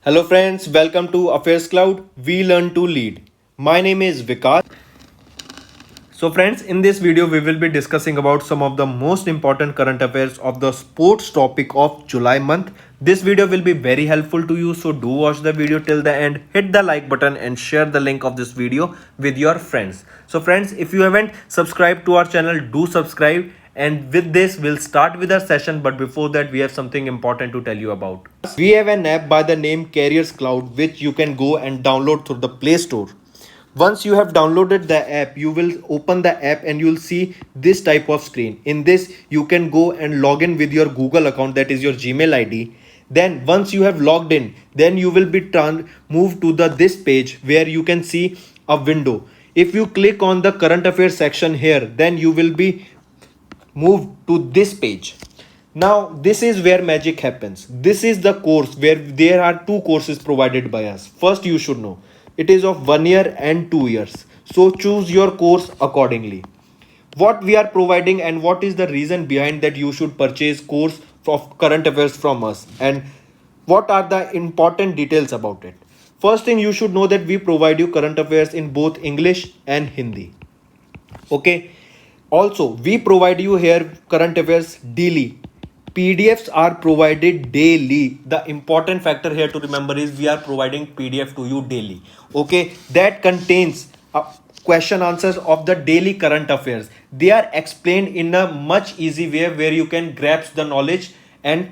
Hello friends, welcome to Affairs Cloud. We learn to lead. My name is Vikas. So friends, in this video we will be discussing about some of the most important current affairs of the sports topic of July month. This video will be very helpful to you, so do watch the video till the end. Hit the like button and share the link of this video with your friends. So friends, if you haven't subscribed to our channel, do subscribe. And with this, we'll start with our session. But before that, we have something important to tell you about. We have an app by the name Carriers Cloud, which you can go and download through the Play Store. Once you have downloaded the app, you will open the app and you'll see this type of screen. In this, you can go and log in with your Google account, that is your Gmail ID. Then once you have logged in, then you will be moved to this page where you can see a window. If you click on the current affairs section here, then you will be moved to this page. Now this is where magic happens. This is the course where there are two courses provided by us. First, you should know it is of 1 year and 2 years, so choose your course accordingly. What we are providing and what is the reason behind that you should purchase course of current affairs from us, and what are the important details about it. First thing, you should know that we provide you current affairs in both English and Hindi. Okay. Also, we provide you here current affairs daily. PDFs are provided daily. The important factor here to remember is we are providing PDF to you daily. Okay, that contains question answers of the daily current affairs. They are explained in a much easy way where you can grasp the knowledge and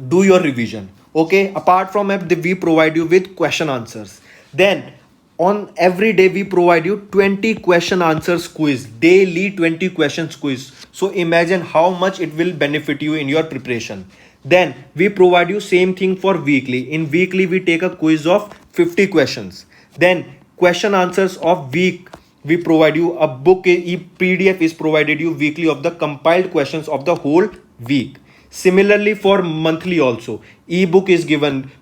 do your revision. Okay, apart from that, we provide you with question answers. Then on every day we provide you 20 question answers quiz, daily 20 questions quiz. So imagine how much it will benefit you in your preparation. Then we provide you same thing for weekly. In weekly we take a quiz of 50 questions. Then question answers of week, we provide you a book. PDF is provided you weekly of the compiled questions of the whole week. Similarly for monthly also, ebook is given,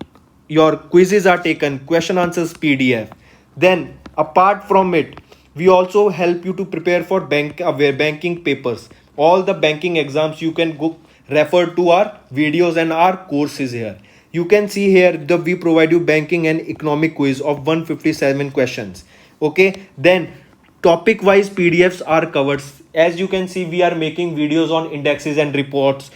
your quizzes are taken, question answers PDF. Then apart from it, we also help you to prepare for banking papers. All the banking exams you can go refer to our videos and our courses here. You can see here we provide you banking and economic quiz of 157 questions. Okay, then topic wise PDFs are covered. As you can see, we are making videos on indexes and reports,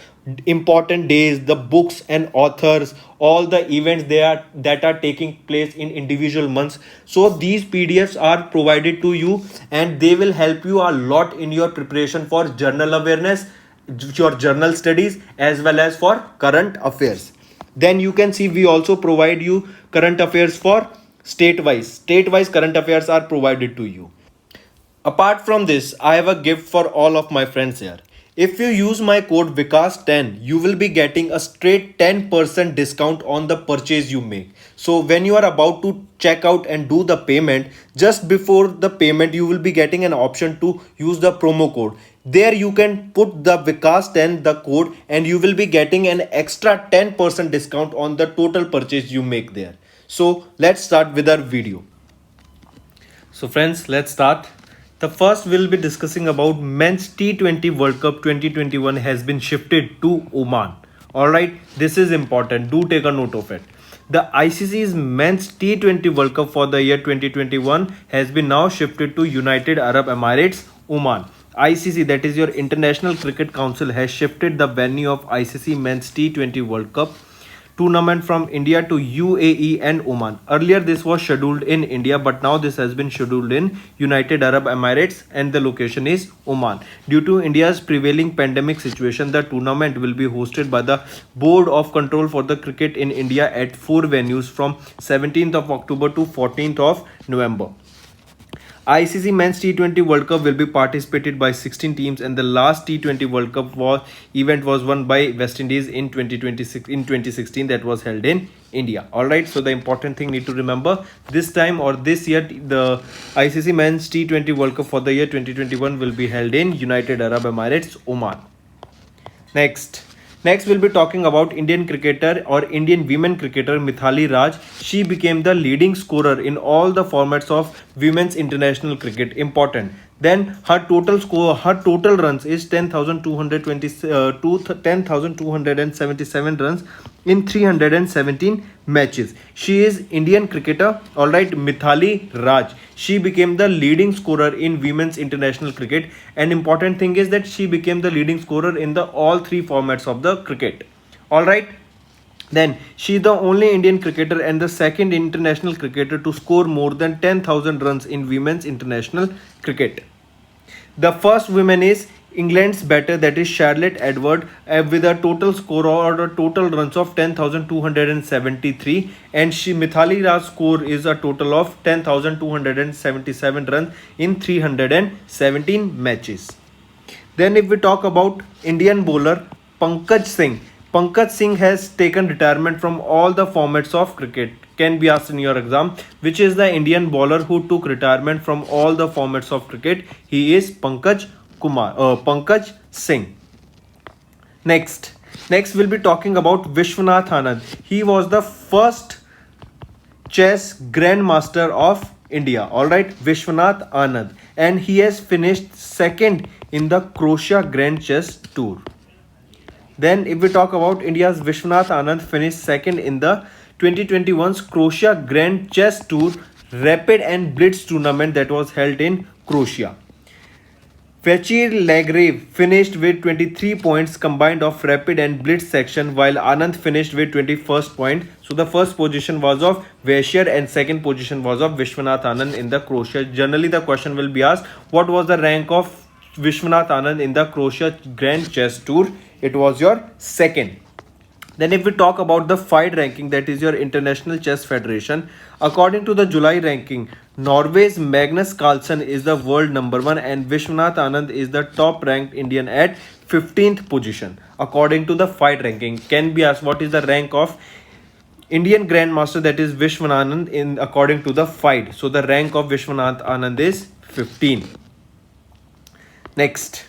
important days, the books and authors, all the events that are taking place in individual months. So these PDFs are provided to you and they will help you a lot in your preparation for journal awareness, your journal studies, as well as for current affairs. Then you can see we also provide you current affairs for state-wise current affairs are provided to you. Apart from this, I have a gift for all of my friends here. If you use my code Vikas10, you will be getting a straight 10% discount on the purchase you make. So when you are about to check out and do the payment, just before the payment, you will be getting an option to use the promo code. There you can put the Vikas10, the code, and you will be getting an extra 10% discount on the total purchase you make there. So let's start with our video. So friends, let's start. The first we'll be discussing about men's T20 World Cup 2021 has been shifted to Oman. Alright, this is important. Do take a note of it. The ICC's men's T20 World Cup for the year 2021 has been now shifted to United Arab Emirates, Oman. ICC, that is your International Cricket Council, has shifted the venue of ICC men's T20 World Cup tournament from India to UAE and Oman. Earlier this was scheduled in India, but now this has been scheduled in United Arab Emirates and the location is Oman. Due to India's prevailing pandemic situation, the tournament will be hosted by the Board of Control for the Cricket in India at 4 venues from 17th of October to 14th of November. ICC Men's T20 World Cup will be participated by 16 teams, and the last T20 World Cup event was won by West Indies in 2016 that was held in India. Alright, so the important thing need to remember, this time or this year the ICC Men's T20 World Cup for the year 2021 will be held in United Arab Emirates, Oman. Next, we'll be talking about Indian cricketer or Indian women cricketer Mithali Raj. She became the leading scorer in all the formats of women's international cricket. Important. Then her total runs is 10,220 to 10,277 runs in 317 matches. She is Indian cricketer. All right, Mithali Raj. She became the leading scorer in women's international cricket. And important thing is that she became the leading scorer in the all three formats of the cricket. All right. Then she is the only Indian cricketer and the second international cricketer to score more than 10,000 runs in women's international cricket. The first woman is England's batter, that is Charlotte Edward, with a total score or a total runs of 10,273, and she Mithali Raj's score is a total of 10,277 runs in 317 matches. Then if we talk about Indian bowler Pankaj Singh. Pankaj Singh has taken retirement from all the formats of cricket. Can be asked in your exam. Which is the Indian bowler who took retirement from all the formats of cricket? He is Pankaj Singh. Next we'll be talking about Vishwanath Anand. He was the first chess grandmaster of India. All right, Vishwanath Anand, and he has finished second in the Croatia Grand Chess Tour. Then, if we talk about India's Vishwanath Anand, finished second in the 2021's Croatia Grand Chess Tour Rapid and Blitz tournament that was held in Croatia. Vachir Lagrave finished with 23 points combined of rapid and blitz section, while Anand finished with 21st point. So the first position was of Vachir and second position was of Vishwanath Anand in the Croatia. Generally the question will be asked, what was the rank of Vishwanath Anand in the Croatia Grand Chess Tour? It was your second. Then if we talk about the FIDE ranking, that is your International Chess Federation, according to the July ranking, Norway's Magnus Carlsen is the world number 1 and Vishwanath Anand is the top ranked Indian at 15th position according to the FIDE ranking. Can be asked, what is the rank of Indian Grandmaster, that is Vishwanath Anand, in according to the FIDE? So the rank of Vishwanath Anand is 15. Next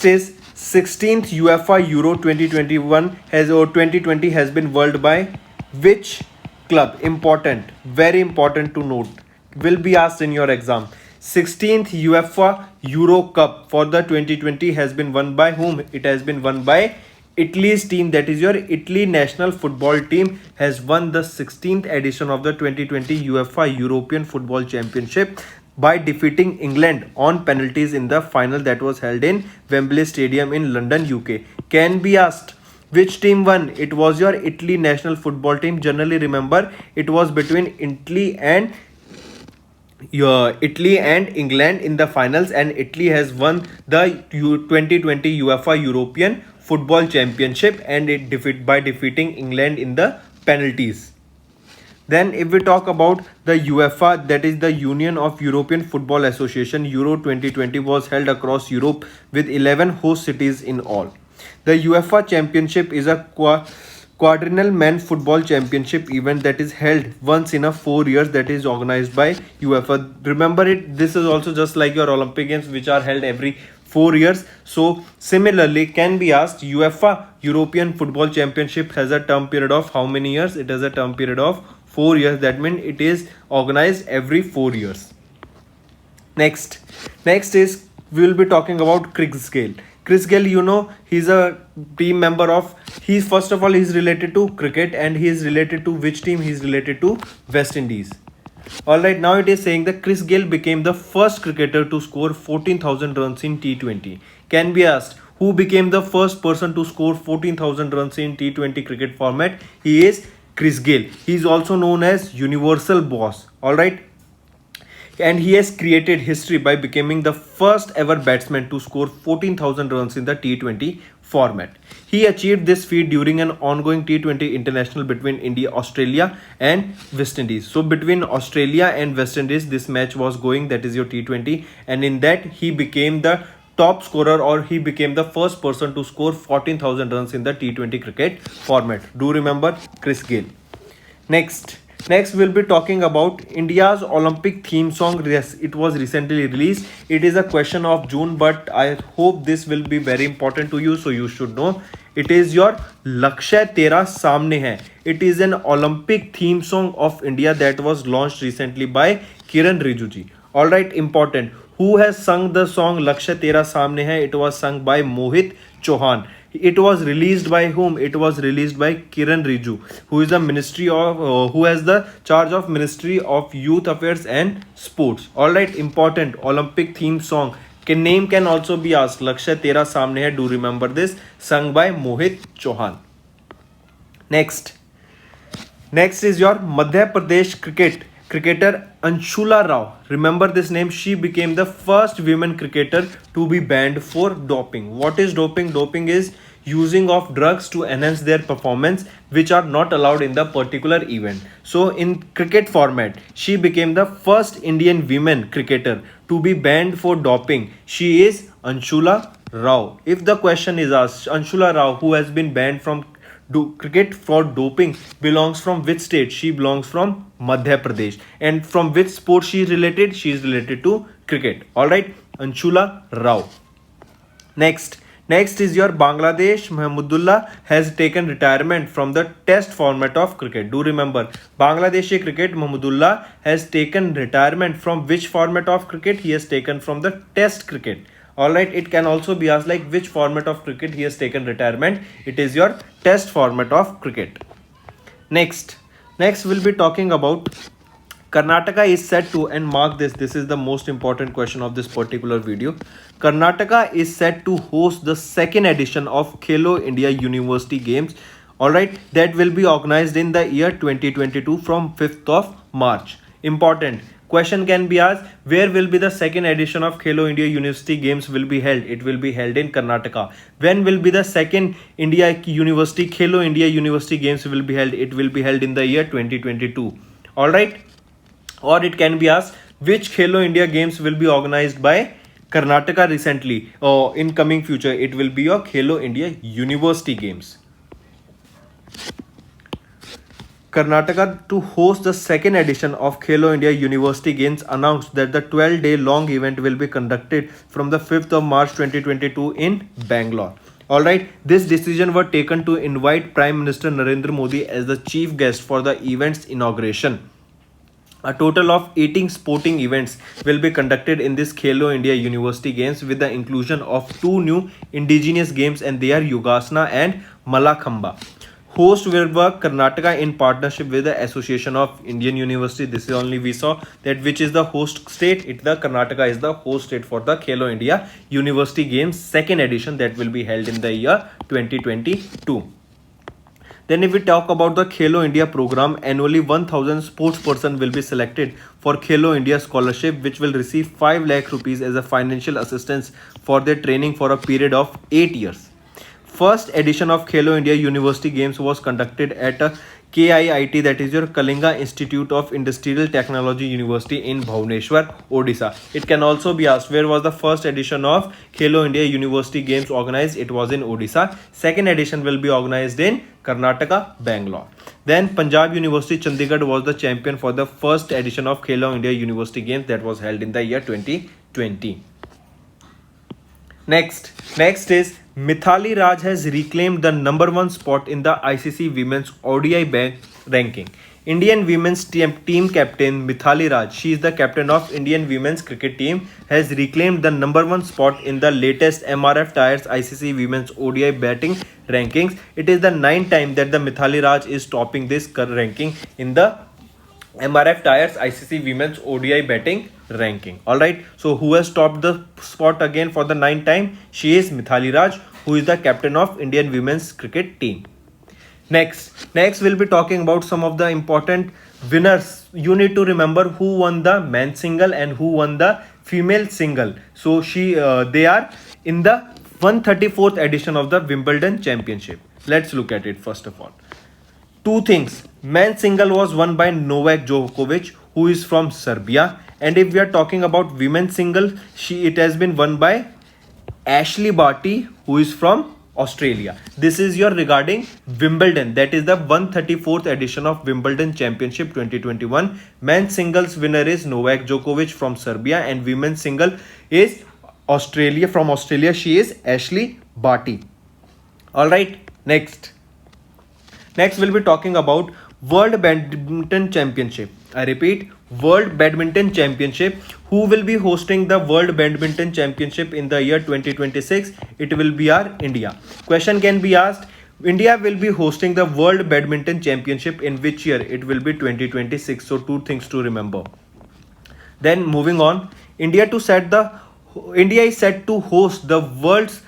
is 16th UEFA Euro 2020 has been won by which club? Important, very important to note, will be asked in your exam. 16th UEFA Euro Cup for the 2020 has been won by whom? It has been won by Italy's team, that is your Italy national football team has won the 16th edition of the 2020 UEFA European Football Championship by defeating England on penalties in the final that was held in Wembley Stadium in London, UK. Can be asked, which team won? It was your Italy national football team. Generally remember, it was between Italy and England in the finals, and Italy has won the 2020 UEFA European Football Championship and it by defeating England in the penalties. Then if we talk about the UEFA, that is the Union of European Football Association, Euro 2020 was held across Europe with 11 host cities in all. The UEFA Championship is a quadrennial men's football championship event that is held once in a 4 years, that is organized by UEFA. Remember it, this is also just like your Olympic Games which are held every 4 years. So similarly, can be asked, UEFA European Football Championship has a term period of how many years? It has a term period of 4 years. That means it is organized every 4 years. Next is, we will be talking about Chris Gayle. Chris Gayle, you know, he's a team member of, he's first of all, he's related to cricket, and he is related to which team? He's related to West Indies. Alright, now it is saying that Chris Gayle became the first cricketer to score 14,000 runs in T20. Can be asked, who became the first person to score 14,000 runs in T20 cricket format? He is Chris Gayle. He is also known as Universal Boss. Alright. And he has created history by becoming the first ever batsman to score 14,000 runs in the T20 format. He achieved this feat during an ongoing T20 international between India, Australia and West Indies. So between Australia and West Indies, this match was going, that is your T20, and in that he became the top scorer, or he became the first person to score 14,000 runs in the T20 cricket format. Do remember Chris Gayle. Next we'll be talking about India's Olympic theme song. Yes, it was recently released. It is a question of June, but I hope this will be very important to you, so you should know. It is your Lakshya Tera Samne Hai. It is an Olympic theme song of India that was launched recently by Kiran Rijiju. Alright, important. Who has sung the song Lakshya Tera Samne Hai? It was sung by Mohit Chauhan. It was released by whom? It was released by Kiran Riju, who is the ministry of who has the charge of Ministry of Youth Affairs and Sports. All right, important Olympic theme song. Name can also be asked. Lakshya Tera Samne Hai. Do remember this? Sung by Mohit Chauhan. Next is your Madhya Pradesh cricketer Anshula Rao. Remember this name. She became the first women cricketer to be banned for doping. What is doping? Doping is using of drugs to enhance their performance, which are not allowed in the particular event. So in cricket format, she became the first Indian women cricketer to be banned for doping. She is Anshula Rao. If the question is asked, Anshula Rao, who has been banned from cricket for doping, belongs from which state? She belongs from Madhya Pradesh. And from which sport she is related? She is related to cricket. All right, Anshula Rao. Next is your Bangladesh. Mahmudullah has taken retirement from the test format of cricket. Do remember, Bangladeshi cricket, Mahmudullah has taken retirement from which format of cricket? He has taken from the test cricket. All right, it can also be asked like which format of cricket he has taken retirement. It is your test format of cricket. Next we'll be talking about Karnataka is set to, and mark this is the most important question of this particular video. Karnataka is set to host the second edition of Khelo India University Games. All right, that will be organized in the year 2022 from 5th of March. Important question can be asked, where will be the second edition of Khelo India University Games will be held? It will be held in Karnataka. When will be the second Khelo India University Games will be held? It will be held in the year 2022. All right. Or it can be asked, which Khelo India Games will be organized by Karnataka recently or in coming future? It will be your Khelo India University Games. Karnataka to host the second edition of Khelo India University Games announced that the 12-day long event will be conducted from the 5th of March 2022 in Bangalore. Alright, this decision was taken to invite Prime Minister Narendra Modi as the chief guest for the event's inauguration. A total of 18 sporting events will be conducted in this Khelo India University Games with the inclusion of 2 new indigenous games, and they are Yogasana and Malakhamba. Host will work Karnataka in partnership with the Association of Indian University. This is only we saw that which is the host state. The Karnataka is the host state for the Khelo India University Games second edition that will be held in the year 2022. Then if we talk about the Khelo India program, annually 1000 sports person will be selected for Khelo India scholarship, which will receive 5 lakh rupees as a financial assistance for their training for a period of 8 years. First edition of Khelo India University Games was conducted at a KIIT, that is your Kalinga Institute of Industrial Technology University in Bhubaneswar, Odisha. It can also be asked, where was the first edition of Khelo India University Games organized? It was in Odisha. Second edition will be organized in Karnataka, Bangalore. Then Punjab University Chandigarh was the champion for the first edition of Khelo India University Games that was held in the year 2020. Next is Mithali Raj has reclaimed the number 1 spot in the ICC Women's ODI ranking. Indian women's team captain Mithali Raj, she is the captain of Indian women's cricket team, has reclaimed the number 1 spot in the latest MRF Tires ICC Women's ODI batting rankings. It is the 9th time that the Mithali Raj is topping this ranking in the MRF Tires ICC Women's ODI batting ranking. Alright, so who has topped the spot again for the 9th time? She is Mithali Raj, who is the captain of Indian women's cricket team. Next we'll be talking about some of the important winners. You need to remember who won the men's single and who won the female single. So they are in the 134th edition of the Wimbledon Championship. Let's look at it first of all. 2 things. Men's single was won by Novak Djokovic, who is from Serbia, and if we are talking about women's single, it has been won by Ashley Barty, who is from Australia. This is your regarding Wimbledon, that is the 134th edition of Wimbledon Championship 2021. Men's singles winner is Novak Djokovic from Serbia, and women's single is from Australia. She is Ashley Barty. Alright, next we'll be talking about World Badminton Championship. I repeat, World Badminton Championship. Who will be hosting the World Badminton Championship in the year 2026? It will be our India. Question can be asked. India will be hosting the World Badminton Championship in which year? It will be 2026. So two things to remember. Then moving on, India is set to host the world's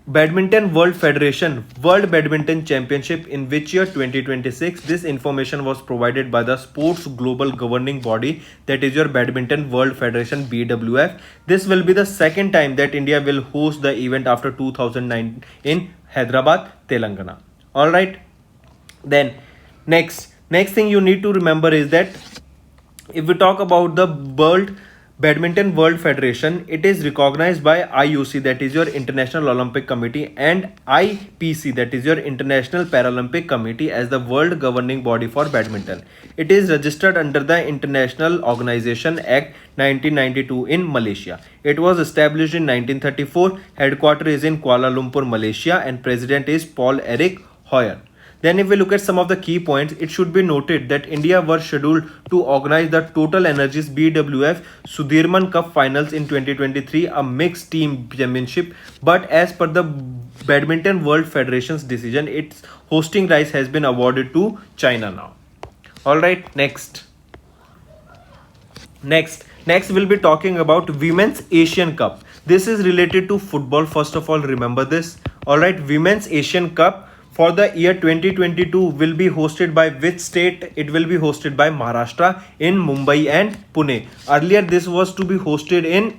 Badminton World Federation World Badminton Championship in which year? 2026. This information was provided by the Sports Global Governing Body, that is your Badminton World Federation, BWF. This will be the second time that India will host the event after 2009 in Hyderabad, Telangana. All right. Then next thing you need to remember is that if we talk about the World Badminton World Federation, it is recognized by IOC, that is your International Olympic Committee, and IPC, that is your International Paralympic Committee, as the world governing body for badminton. It is registered under the International Organization Act 1992 in Malaysia. It was established in 1934. Headquarters is in Kuala Lumpur, Malaysia, and president is Paul Eric Hoyer. Then if we look at some of the key points, it should be noted that India was scheduled to organize the Total Energies BWF Sudhirman Cup finals in 2023, a mixed team championship, but as per the Badminton World Federation's decision, its hosting rights has been awarded to China now. Alright, next we'll be talking about Women's Asian Cup. This is related to football. First of all, remember this. Alright, Women's Asian Cup for the year 2022 will be hosted by which state? It will be hosted by Maharashtra in Mumbai and Pune. Earlier this was to be hosted in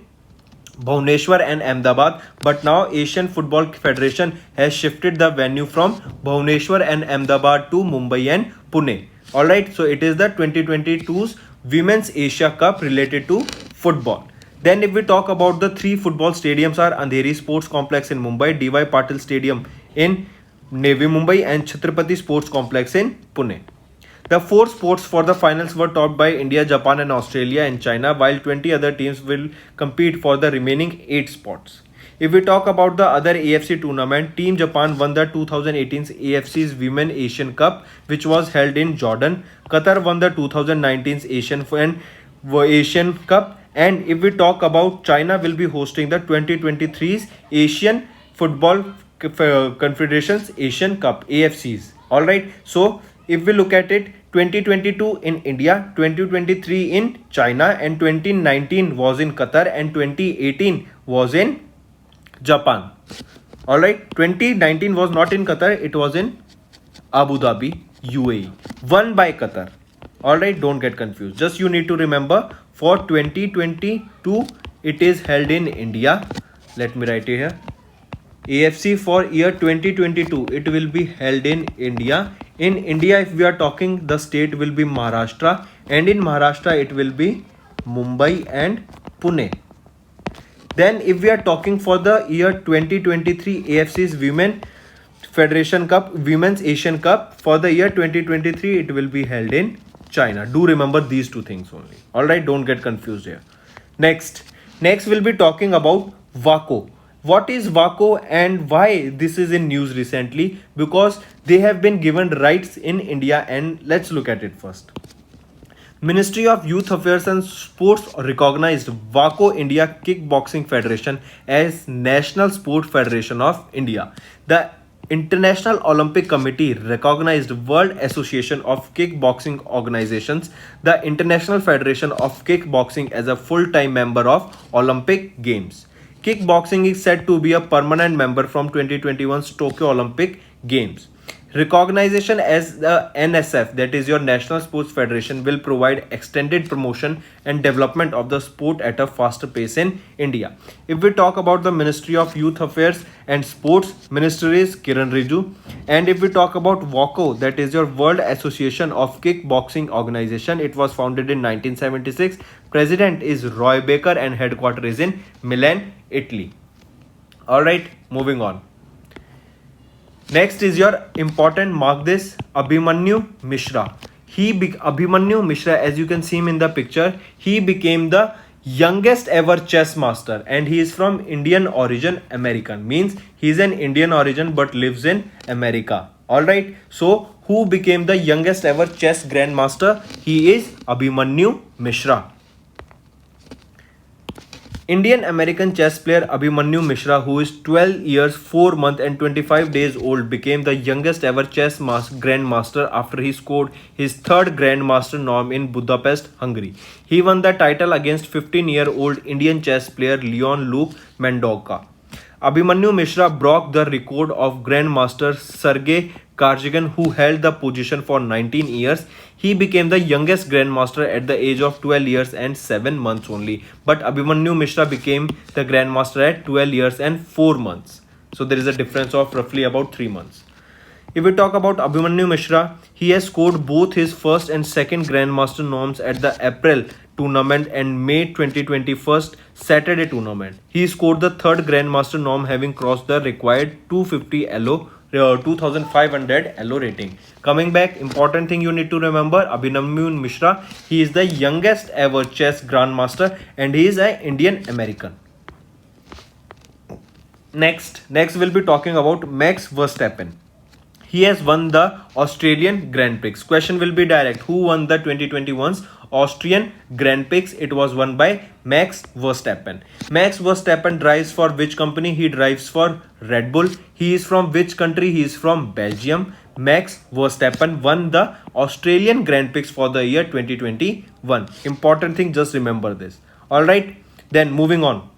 Bhubaneswar and Ahmedabad, but now Asian Football Federation has shifted the venue from Bhubaneswar and Ahmedabad to Mumbai and Pune. Alright, so it is the 2022's Women's Asia Cup related to football. Then if we talk about the three football stadiums are Andheri Sports Complex in Mumbai, DY Patil Stadium in Navi Mumbai, and Chhatrapati Sports Complex in Pune. The 4 sports for the finals were topped by India, Japan and Australia and China, while 20 other teams will compete for the remaining 8 spots. If we talk about the other AFC tournament, Team Japan won the 2018's AFC's Women Asian Cup, which was held in Jordan. Qatar won the 2019's Asian Cup. And if we talk about China, will be hosting the 2023's Asian Football Confederations Asian Cup, AFCs. Alright, so if we look at it, 2022 in India, 2023 in China, and 2019 was in Qatar, and 2018 was in Japan. Alright, 2019 was not in Qatar, it was in Abu Dhabi, UAE, won by Qatar. Alright, don't get confused. Just you need to remember, for 2022 it is held in India. Let me write it here. AFC for year 2022, it will be held in India. In India, if we are talking, the state will be Maharashtra, and in Maharashtra it will be Mumbai and Pune. Then if we are talking for the year 2023 AFC's Women Federation Cup, Women's Asian Cup, for the year 2023 it will be held in China. Do remember these two things only. Alright, don't get confused here. Next we'll be talking about WACO. What is WACO and why this is in news recently? Because they have been given rights in India, and let's look at it first. Ministry of Youth Affairs and Sports recognized WACO India Kickboxing Federation as National Sport Federation of India. The International Olympic Committee recognized World Association of Kickboxing Organizations, the International Federation of Kickboxing, as a full-time member of Olympic Games. Kickboxing is said to be a permanent member from 2021's Tokyo Olympic Games. Recognition as the NSF, that is your National Sports Federation, will provide extended promotion and development of the sport at a faster pace in India. If we talk about the Ministry of Youth Affairs and Sports, Minister is Kiran Rijiju. And if we talk about WACO, that is your World Association of Kickboxing Organization, it was founded in 1976. President is Roy Baker and headquarters is in Milan, Italy. Alright, moving on. Next is your important, mark this, Abhimanyu Mishra. Abhimanyu Mishra, as you can see him in the picture, he became the youngest ever chess master, and he is from Indian origin, American. Means he is an Indian origin but lives in America. Alright, so Who became the youngest ever chess grandmaster? He is Abhimanyu Mishra. Indian American chess player Abhimanyu Mishra, who is 12 years, 4 months, and 25 days old, became the youngest ever chess grandmaster after he scored his third grandmaster norm in Budapest, Hungary. He won the title against 15-year-old Indian chess player Leon Luke Mendonca. Abhimanyu Mishra broke the record of Grandmaster Sergei Karjagan, who held the position for 19 years. He became the youngest Grandmaster at the age of 12 years and 7 months only. But Abhimanyu Mishra became the Grandmaster at 12 years and 4 months. So there is a difference of roughly about 3 months. If we talk about Abhimanyu Mishra, he has scored both his first and second Grandmaster norms at the April tournament and May 2021 Saturday tournament. He scored the third Grandmaster norm, having crossed the required 250 LO 2500 LO rating. Coming back, important thing you need to remember, Abhimanyu Mishra, he is the youngest ever chess grandmaster and he is an Indian American. Next we'll be talking about Max Verstappen. He has won the Australian Grand Prix. Question will be direct. Who won the 2021's Austrian Grand Prix? It was won by Max Verstappen. Max Verstappen drives for which company? He drives for Red Bull. He is from which country? He is from Belgium. Max Verstappen won the Australian Grand Prix for the year 2021. Important thing, just remember this. Alright, then moving on.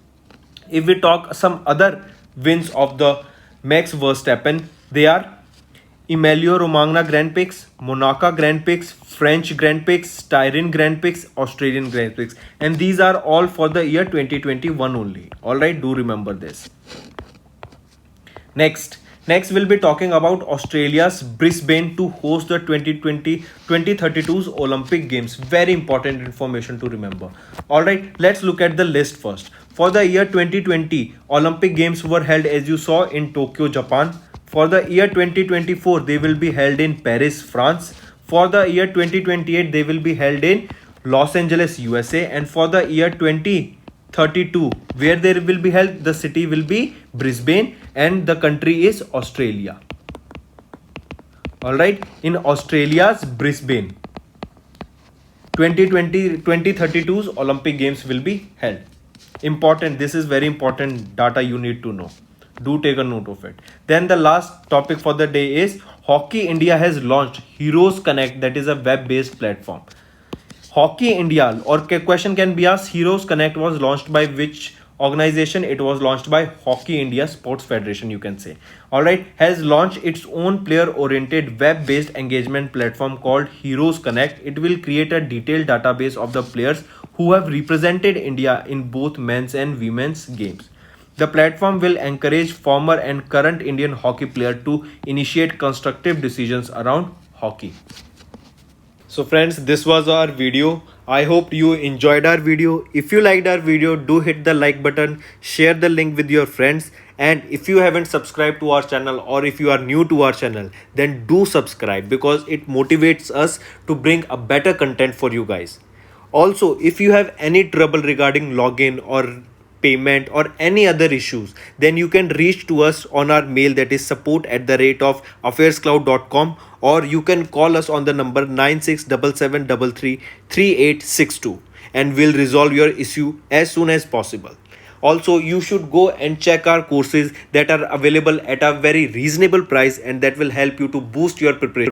If we talk some other wins of the Max Verstappen, they are Emilio Romagna Grand Prix, Monaco Grand Prix, French Grand Prix, Styrian Grand Prix, Australian Grand Prix, and these are all for the year 2021 only. Alright, do remember this. Next we'll be talking about Australia's Brisbane to host the 2032's Olympic Games. Very important information to remember. Alright, let's look at the list first. For the year 2020, Olympic Games were held, as you saw, in Tokyo, Japan. For the year 2024, they will be held in Paris, France. For the year 2028, they will be held in Los Angeles, USA. And for the year 2032, where they will be held, the city will be Brisbane and the country is Australia. Alright, in Australia's Brisbane, 2032's Olympic Games will be held. Important, this is very important data you need to know. Do take a note of it. Then the last topic for the day is Hockey India has launched Heroes Connect, that is a web-based platform. Hockey India, or question can be asked, Heroes Connect was launched by which organization? It was launched by Hockey India Sports Federation, you can say. Alright, has launched its own player-oriented web-based engagement platform called Heroes Connect. It will create a detailed database of the players who have represented India in both men's and women's games. The platform will encourage former and current Indian hockey players to initiate constructive decisions around hockey. So friends, this was our video. I hope you enjoyed our video. If you liked our video, do hit the like button, share the link with your friends, and if you haven't subscribed to our channel or if you are new to our channel, then do subscribe because it motivates us to bring a better content for you guys. Also, if you have any trouble regarding login or payment or any other issues, then you can reach to us on our mail, that is support@affairscloud.com, or you can call us on the number 9677333862 and we'll resolve your issue as soon as possible. Also, you should go and check our courses that are available at a very reasonable price and that will help you to boost your preparation.